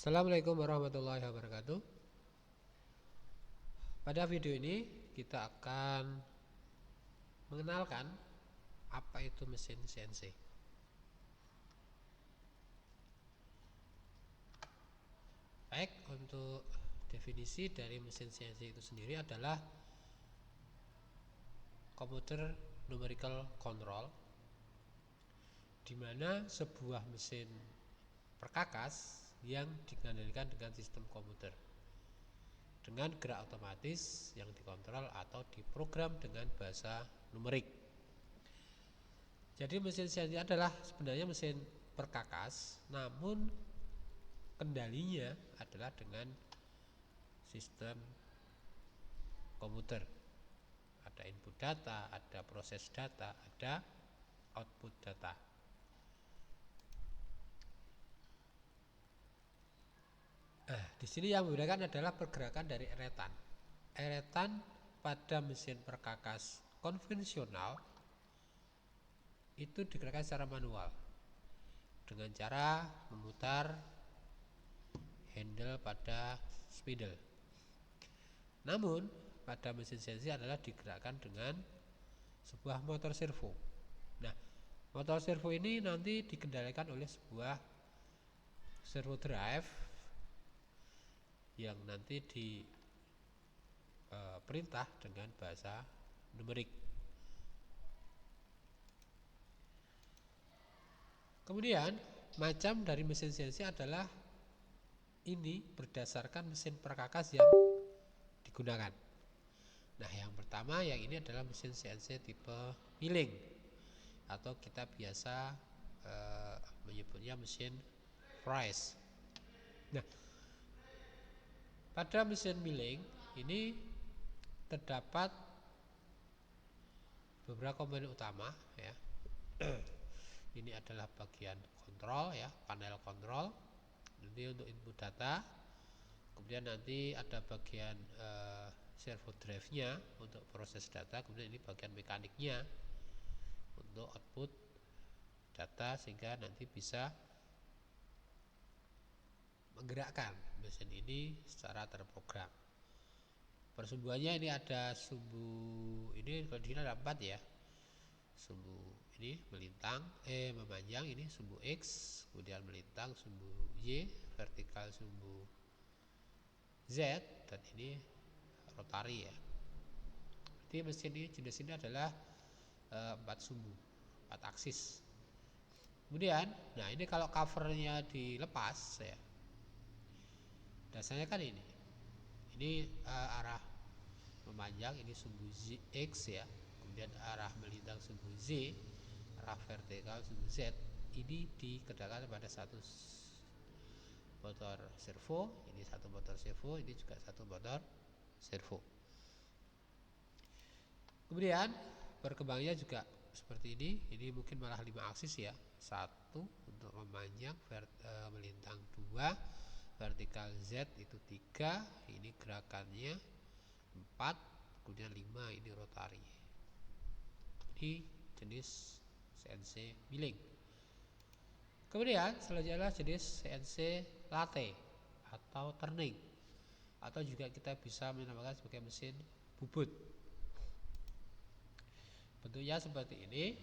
Assalamualaikum warahmatullahi wabarakatuh. Pada video ini kita akan mengenalkan apa itu mesin CNC. Baik, untuk definisi dari mesin CNC itu sendiri adalah Computer Numerical Control, di mana sebuah mesin perkakas yang dikendalikan dengan sistem komputer dengan gerak otomatis yang dikontrol atau diprogram dengan bahasa numerik. Jadi mesin CNC adalah sebenarnya mesin perkakas, namun kendalinya adalah dengan sistem komputer. Ada input data, ada proses data, ada output data. Di sini yang membedakan adalah pergerakan dari eretan. Eretan pada mesin perkakas konvensional itu digerakkan secara manual dengan cara memutar handle pada spindle. Namun pada mesin CNC adalah digerakkan dengan sebuah motor servo. Nah, motor servo ini nanti dikendalikan oleh sebuah servo drive yang nanti diperintah dengan bahasa numerik. Kemudian macam dari mesin CNC adalah ini berdasarkan mesin perkakas yang digunakan. Nah, yang pertama yang ini adalah mesin CNC tipe milling atau kita biasa menyebutnya mesin Fries. Nah, pada mesin milling ini terdapat beberapa komponen utama ya. Ini adalah bagian kontrol ya, panel kontrol. Nanti untuk input data. Kemudian nanti ada bagian servo drive-nya untuk proses data. Kemudian ini bagian mekaniknya untuk output data sehingga nanti bisa menggerakkan mesin ini secara terprogram. Persumbuannya ini ada sumbu, ini kalau di sini ada 4 ya. Sumbu ini melintang, memanjang ini sumbu X, kemudian melintang sumbu Y, vertikal sumbu Z, dan ini rotari ya. Jadi mesin ini jenis ini adalah 4 sumbu, 4 aksis. Kemudian, nah ini kalau covernya dilepas ya, dasarnya kan ini arah memanjang ini sumbu X ya, kemudian arah melintang sumbu Z, arah vertikal sumbu Z. Ini dikendalikan pada satu motor servo, ini satu motor servo, ini juga satu motor servo. Kemudian perkembangannya juga seperti ini mungkin malah 5 aksis ya, 1 untuk memanjang, melintang 2, vertikal Z itu 3, ini gerakannya 4, kemudian 5 ini rotari. Ini jenis CNC milling. Kemudian selanjutnya adalah jenis CNC lathe atau turning, atau juga kita bisa menamakan sebagai mesin bubut. Bentuknya seperti ini.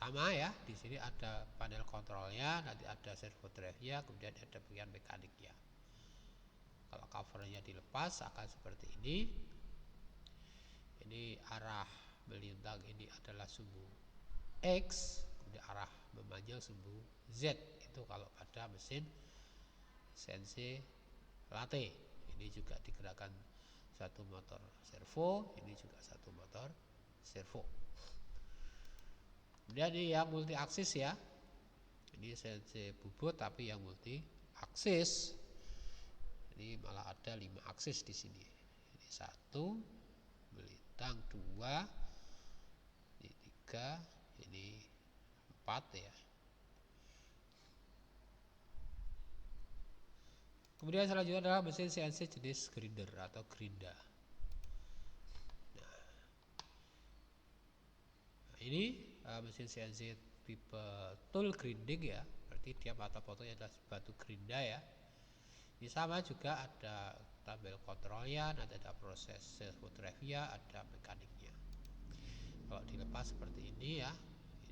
Sama ya, di sini ada panel kontrolnya, nanti ada servo drive-nya, kemudian ada bagian mekaniknya. Kalau covernya dilepas akan seperti ini. Ini arah melintang ini adalah sumbu X, kemudian arah memanjang sumbu Z. Itu kalau pada mesin CNC lathe. Ini juga digerakkan satu motor servo, ini juga satu motor servo. Kemudian ini yang multi aksis ya. Ini CNC bubut tapi yang multi aksis. Ini malah ada 5 aksis di sini. Ini 1, melintang 2, ini 3, ini 4 ya. Kemudian selanjutnya adalah mesin CNC jenis grinder atau gerinda. Nah, ini mesin CNC tipe tool grinding ya, berarti dia mata potongnya adalah batu gerinda ya. Ini sama juga ada tabel kontrolnya, ada proses fotografinya, ada mekaniknya. Kalau dilepas seperti ini ya,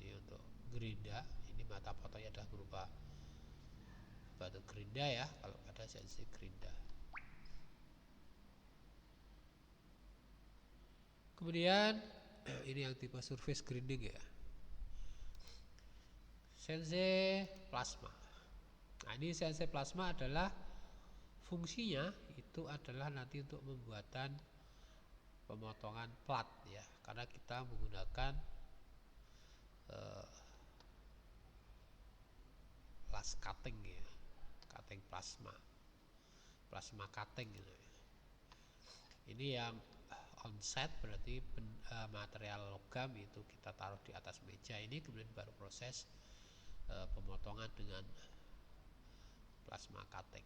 ini untuk gerinda, ini mata fotonya adalah berupa batu gerinda ya, kalau pada CNC gerinda. Kemudian ini yang tipe surface grinding ya, CNC plasma. Nah, ini CNC plasma adalah fungsinya itu adalah nanti untuk pembuatan pemotongan plat ya, karena kita menggunakan las cutting ya, cutting plasma cutting gitu ya. Ini yang onset berarti material logam itu kita taruh di atas meja ini, kemudian baru proses pemotongan dengan plasma cutting.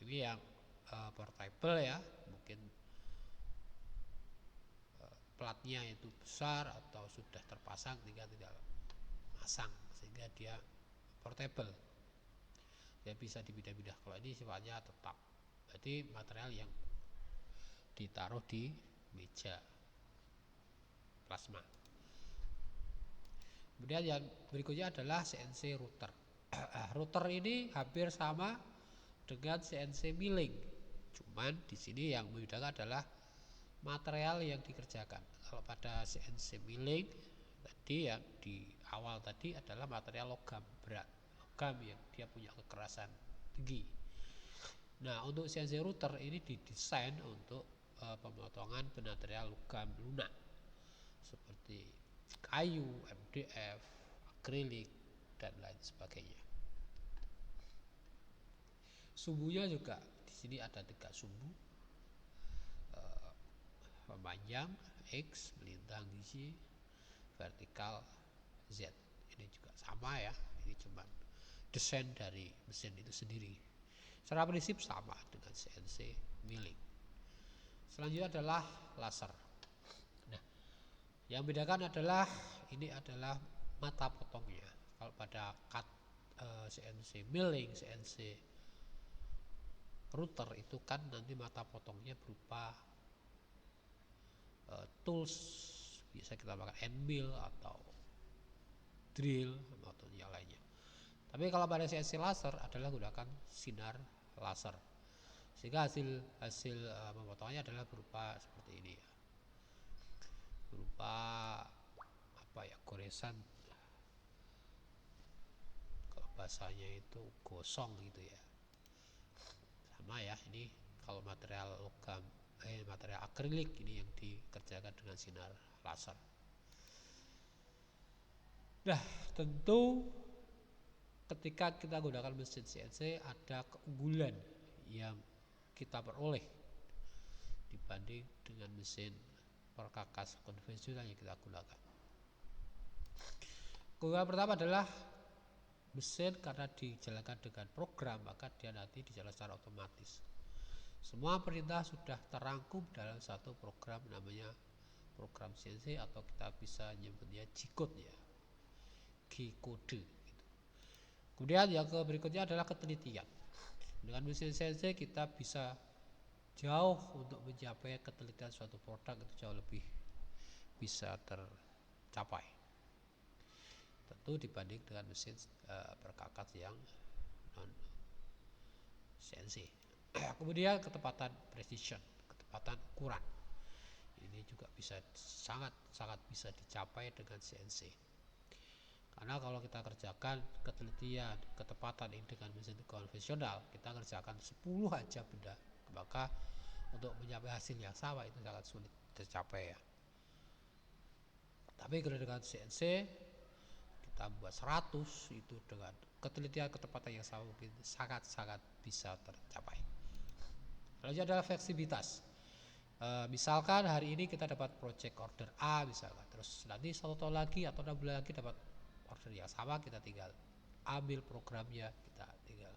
Ini yang portable ya, mungkin platnya itu besar atau sudah terpasang tinggal masang sehingga dia portable, dia bisa dipindah-pindah. Kalau ini sifatnya tetap, berarti material yang ditaruh di meja plasma. Kemudian yang berikutnya adalah CNC router. Router ini hampir sama dengan CNC milling, cuman di sini yang membedakan adalah material yang dikerjakan. Kalau pada CNC milling tadi yang di awal tadi adalah material logam berat, logam yang dia punya kekerasan tinggi. Nah, untuk CNC router ini didesain untuk pemotongan material logam lunak seperti kayu, MDF, akrilik dan lain sebagainya. Sumbunya juga di sini ada 3 sumbu, memanjang X, melintang Y, vertikal Z. Ini juga sama ya, ini cuma desain dari mesin itu sendiri. Secara prinsip sama dengan CNC milling. Selanjutnya adalah laser. Nah, yang bedakan adalah ini adalah mata potongnya. Kalau pada CNC milling, CNC router itu kan nanti mata potongnya berupa tools, bisa kita pakai end mill atau drill atau yang lainnya. Tapi kalau pada CNC laser adalah gunakan sinar laser, sehingga hasil pemotongannya adalah berupa seperti ini ya, berupa apa ya, goresan, kalau bahasanya itu gosong gitu ya. Sama ya, ini kalau material logam material akrilik ini yang dikerjakan dengan sinar laser. Nah, tentu ketika kita gunakan mesin CNC ada keunggulan yang kita peroleh dibanding dengan mesin perkakas konvensional yang kita gunakan. Keunggulan pertama adalah mesin karena dijalankan dengan program, maka dia nanti dijalankan secara otomatis. Semua perintah sudah terangkum dalam satu program, namanya program CNC atau kita bisa nyebutnya G-code ya, G-code gitu. Kemudian yang berikutnya adalah ketelitian. Dengan mesin CNC kita bisa jauh untuk mencapai ketelitian suatu produk itu jauh lebih bisa tercapai, tentu dibanding dengan mesin perkakas yang non CNC. Kemudian ketepatan precision, ketepatan ukuran, ini juga bisa sangat bisa dicapai dengan CNC. Karena kalau kita kerjakan ketelitian, ketepatan ini dengan mesin konvensional, kita kerjakan 10 aja benda, maka untuk mencapai hasil yang sama itu sangat sulit tercapai ya. Tapi kalau dengan CNC kita buat 100 itu dengan ketelitian ketepatan yang sama mungkin sangat bisa tercapai. Selanjutnya adalah fleksibilitas. Misalkan hari ini kita dapat project order A misalkan, terus nanti 1 tahun lagi atau 6 bulan lagi dapat order yang sama, kita tinggal ambil programnya, kita tinggal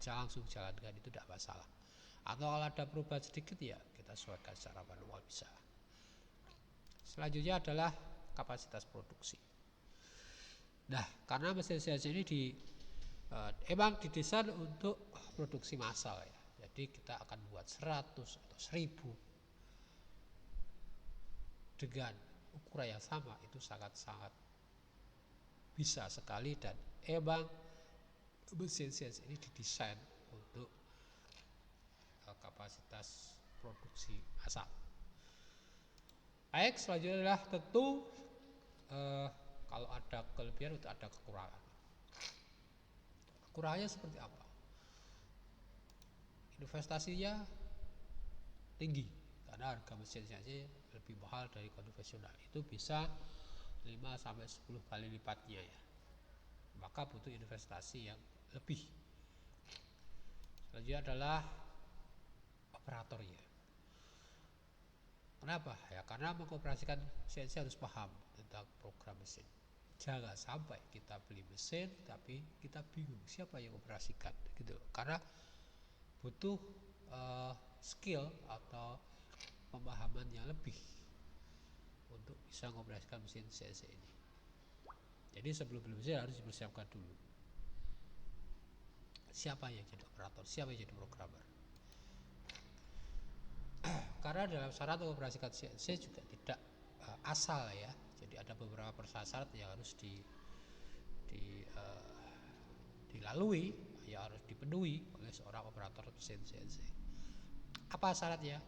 langsung jalankan, itu tidak masalah. Atau kalau ada perubahan sedikit ya kita sesuaikan secara manual bisa. Selanjutnya adalah kapasitas produksi. Nah, karena mesin CNC ini emang didesain untuk produksi massal ya. Jadi kita akan buat 100 atau 1000 dengan ukuran yang sama, itu sangat-sangat bisa sekali, dan emang mesin CNC ini didesain untuk kapasitas produksi massal. Baik, selanjutnya adalah tentu kalau ada kelebihan itu ada kekurangan. Kekurangannya seperti apa? Investasinya tinggi karena harga mesin CNC lebih mahal dari konvensional, itu bisa 5 sampai 10 kali lipatnya ya. Maka butuh investasi yang lebih. Selanjutnya adalah operatornya. Kenapa? Ya karena mengoperasikan CNC harus paham tentang program mesin. Jangan sampai kita beli mesin tapi kita bingung siapa yang operasikan gitu. Karena butuh skill atau pemahaman yang lebih untuk bisa mengoperasikan mesin CNC ini. Jadi sebelum beli mesin harus dipersiapkan dulu. Siapa yang jadi operator, siapa yang jadi programmer. Karena dalam syarat mengoperasikan CNC juga tidak asal ya. Jadi ada beberapa persyarat yang harus dilalui, yang harus dipenuhi oleh seorang operator mesin CNC. Apa syaratnya?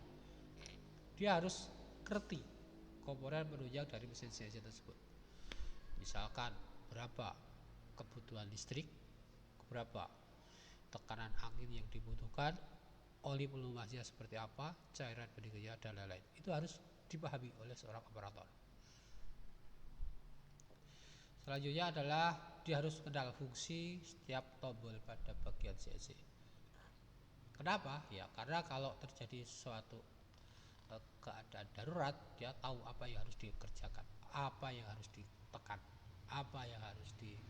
Dia harus ngerti komponen penunjang dari mesin CNC tersebut. Misalkan berapa kebutuhan listrik, berapa tekanan angin yang dibutuhkan, oli pelumasnya seperti apa, cairan pendinginnya dan lain-lain. Itu harus dipahami oleh seorang operator. Selanjutnya adalah dia harus kenal fungsi setiap tombol pada bagian CNC. Kenapa? Ya karena kalau terjadi suatu keadaan darurat, dia tahu apa yang harus dikerjakan, apa yang harus ditekan, apa yang harus dilakukan,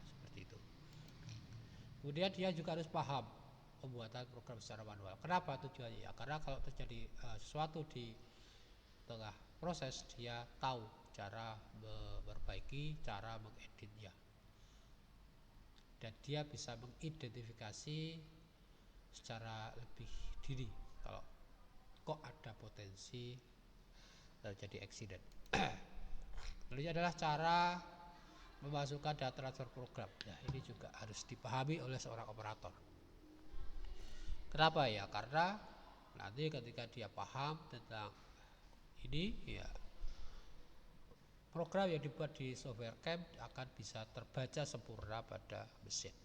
seperti itu. Kemudian dia juga harus paham pembuatan program secara manual. Kenapa tujuannya? Ya karena kalau terjadi sesuatu di tengah proses, dia tahu cara memperbaiki, cara mengeditnya, dan dia bisa mengidentifikasi secara lebih dini kalau kok ada potensi terjadi accident. Lalu adalah cara memasukkan data transfer program. Nah, ini juga harus dipahami oleh seorang operator. Kenapa ya? Karena nanti ketika dia paham tentang ini, ya program yang dibuat di software CAM akan bisa terbaca sempurna pada mesin.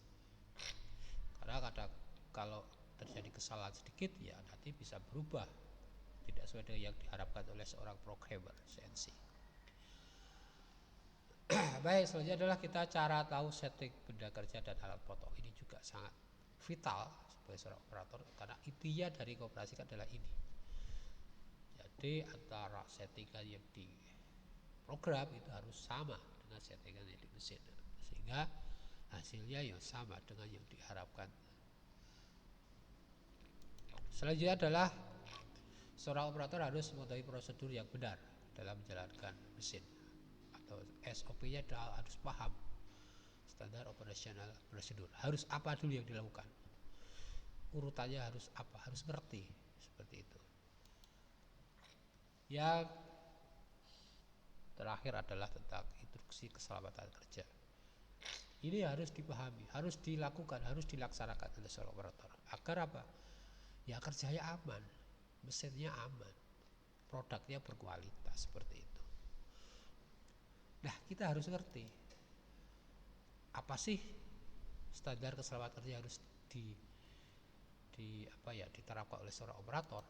Karena kadang kalau terjadi kesalahan sedikit, ya nanti bisa berubah tidak sesuai dengan yang diharapkan oleh seorang programmer CNC. Baik, selanjutnya adalah kita cara tahu setting benda kerja dan alat potong. Ini juga sangat vital sebagai seorang operator karena intinya dari mengoperasikan adalah ini. Jadi antara settingan yang di program itu harus sama dengan settingan yang di mesin, sehingga hasilnya yang sama dengan yang diharapkan. Selanjutnya adalah seorang operator harus mengetahui prosedur yang benar dalam menjalankan mesin, atau SOP-nya harus paham. Standar operational prosedur, harus apa dulu yang dilakukan, urutannya harus apa, harus ngerti seperti itu. Yang terakhir adalah tentang instruksi keselamatan kerja. Ini harus dipahami, harus dilakukan, harus dilaksanakan oleh seorang operator. Agar apa? Ya kerjanya aman, mesinnya aman, produknya berkualitas, seperti itu. Nah, kita harus ngerti apa sih standar keselamatan kerja harus diterapkan oleh seorang operator.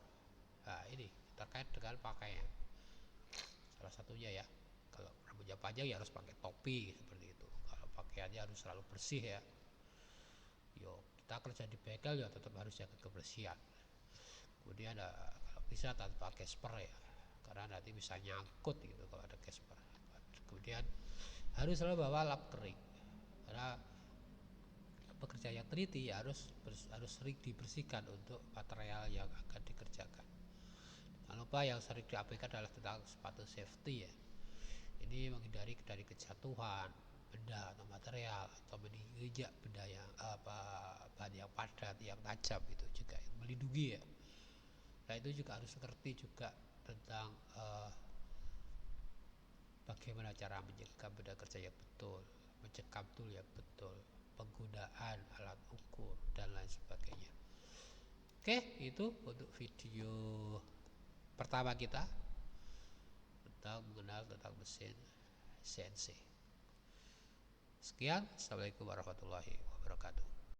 Nah, ini terkait dengan pakaian. Salah satunya ya, kalau rambutnya panjang ya harus pakai topi seperti itu. Kalau pakaiannya harus selalu bersih ya. Kita kerja di bengkel ya tetap harus jaga kebersihan. Kemudian kalau bisa tanpa casper ya, karena nanti bisa nyangkut gitu kalau ada casper. Kemudian harus selalu bawa lap kering, karena pekerja yang teliti ya harus sering dibersihkan untuk material yang akan dikerjakan. Jangan lupa yang sering diabaikan adalah tentang sepatu safety ya. Ini menghindari dari kejatuhan, benda atau material, atau menginjak benda yang bahan yang padat, yang tajam, itu juga melindungi ya. Nah itu juga harus ngerti juga tentang bagaimana cara mencegah benda kerja yang betul, mencekam tool yang betul, penggunaan alat ukur dan lain sebagainya. Oke, itu untuk video pertama kita tentang mengenal tentang mesin CNC. Sekian, assalamualaikum warahmatullahi wabarakatuh.